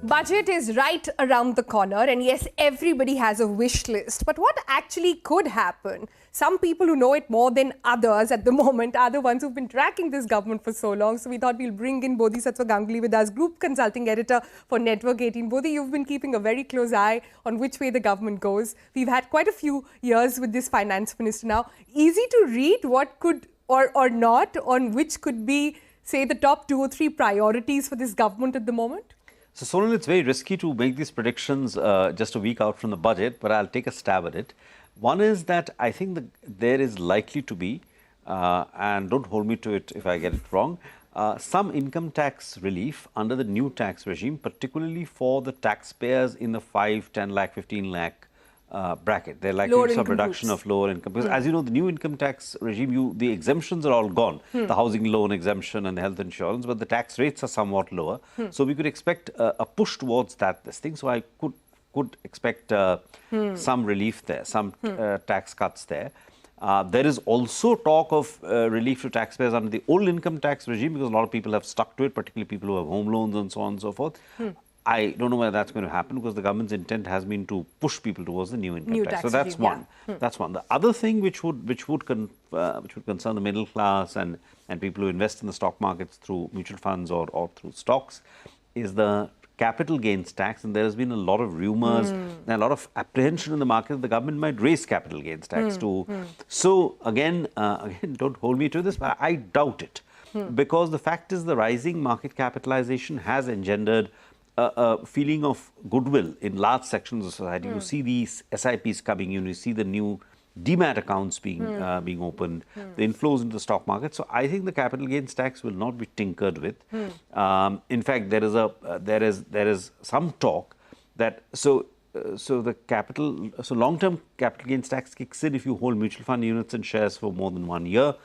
Budget is right around the corner, and yes, everybody has a wish list. But what actually could happen? Some people who know it more than others at the moment are the ones who've been tracking this government for so long. So we thought we'll bring in Bodhisatva Ganguli with us, Group Consulting Editor for Network 18. Bodhi, you've been keeping a very close eye on which way the government goes. We've had quite a few years with this finance minister now. Easy to read what could or not on which could be, say, the top 2 or 3 priorities for this government at the moment? So, Sonal, it's very risky to make these predictions just a week out from the budget, but I'll take a stab at it. One is that I think that there is likely to be, and don't hold me to it if I get it wrong, some income tax relief under the new tax regime, particularly for the taxpayers in the 5, 10 lakh, 15 lakh bracket. They're likely to some reduction of lower income. Because as you know, the new income tax regime, the exemptions are all gone. The housing loan exemption and the health insurance, but the tax rates are somewhat lower. So we could expect a push towards this thing. So I could expect some relief there, some tax cuts there. There is also talk of relief to taxpayers under the old income tax regime, because a lot of people have stuck to it, particularly people who have home loans and so on and so forth. I don't know whether that's going to happen, because the government's intent has been to push people towards the new income tax. So that's one. That's one. The other thing which would concern the middle class and people who invest in the stock markets through mutual funds or through stocks is the capital gains tax. And there has been a lot of rumors and a lot of apprehension in the market that the government might raise capital gains tax too. So again, don't hold me to this, but I doubt it, because the fact is the rising market capitalization has engendered a feeling of goodwill in large sections of society. You see these SIPs coming in, you see the new demat accounts being opened, the inflows into the stock market. So I think the capital gains tax will not be tinkered with. In fact, there is some talk that long-term capital gains tax kicks in if you hold mutual fund units and shares for more than 1 year.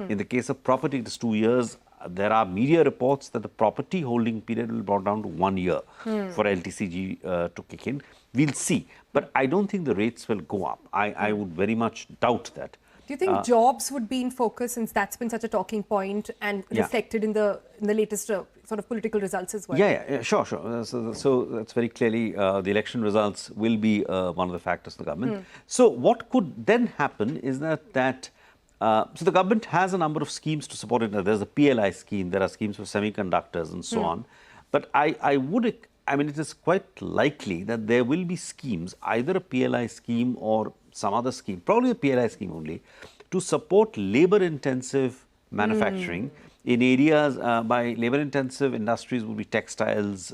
In the case of property, it is 2 years. There are media reports that the property holding period will be brought down to 1 year for LTCG to kick in. We'll see. But I don't think the rates will go up. I would very much doubt that. Do you think jobs would be in focus, since that's been such a talking point and reflected in the latest sort of political results as well? Yeah, sure. So that's very clearly the election results will be one of the factors for the government. So what could then happen is that so the government has a number of schemes to support it. There's a PLI scheme, there are schemes for semiconductors and so on. But I mean, it is quite likely that there will be schemes, either a PLI scheme or some other scheme, probably a PLI scheme only, to support labor-intensive manufacturing in areas. By labor-intensive industries would be textiles,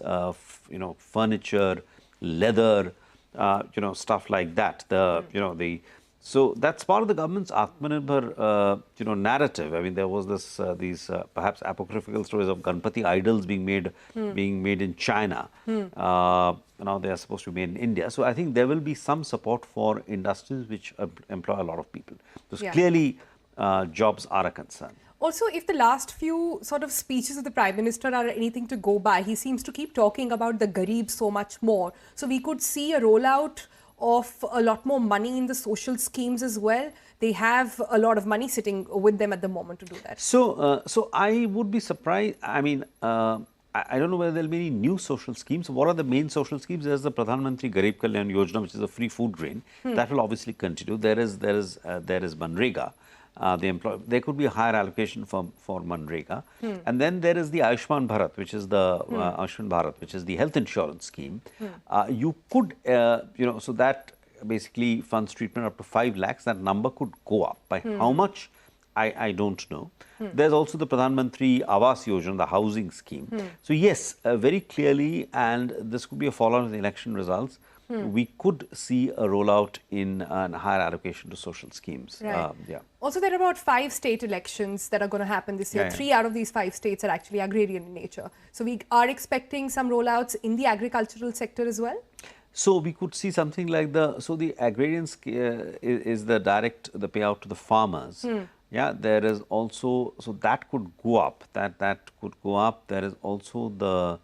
furniture, leather, stuff like that. So that's part of the government's Atmanirbhar, narrative. I mean, there was these perhaps apocryphal stories of Ganpati idols being made in China. Now they are supposed to be made in India. So I think there will be some support for industries which employ a lot of people. Because clearly, jobs are a concern. Also, if the last few sort of speeches of the Prime Minister are anything to go by, he seems to keep talking about the Garib so much more. So we could see a rollout of a lot more money in the social schemes as well. They have a lot of money sitting with them at the moment to do that. So I would be surprised. I mean, I don't know whether there will be any new social schemes. What are the main social schemes? There's the Pradhan Mantri Garib Kalyan Yojana, which is a free food grain. That will obviously continue. There is Manrega. There could be a higher allocation for Manrega, and then there is the Ayushman Bharat, which is the health insurance scheme. You could, so that basically funds treatment up to 5 lakhs. That number could go up. By how much, I don't know. There's also the Pradhan Mantri Awas Yojana, the housing scheme. So yes, very clearly, and this could be a follow-on of the election results. We could see a rollout in a higher allocation to social schemes. Right. Also, there are about 5 state elections that are going to happen this year. 3 out of these 5 states are actually agrarian in nature. So we are expecting some rollouts in the agricultural sector as well. So we could see something like the agrarian is the payout to the farmers. Yeah, there is also, so that could go up. That could go up. There is also the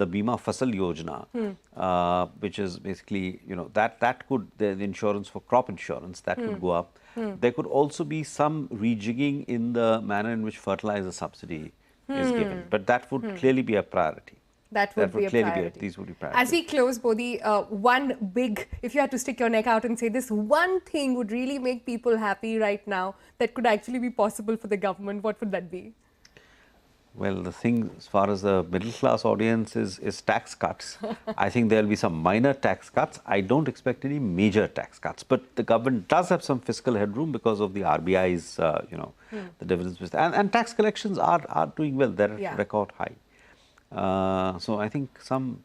Bima Fasal Yojana, which is basically, that could, the insurance for crop insurance, that could go up. There could also be some rejigging in the manner in which fertilizer subsidy is given, but that would clearly be a priority. That would be a clearly priority. these would be priorities. As we close, Bodhi, one big, if you had to stick your neck out and say this one thing would really make people happy right now that could actually be possible for the government, what would that be? Well, the thing as far as the middle class audience is tax cuts. I think there will be some minor tax cuts. I don't expect any major tax cuts, but the government does have some fiscal headroom because of the RBI's, the dividends. And tax collections are doing well. They're at record high. So I think some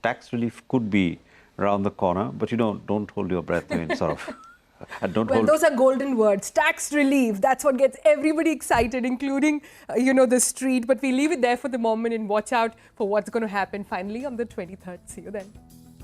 tax relief could be around the corner, but don't hold your breath. I mean, sort of. Those are golden words. Tax relief. That's what gets everybody excited, including, the street. But we leave it there for the moment and watch out for what's going to happen finally on the 23rd. See you then.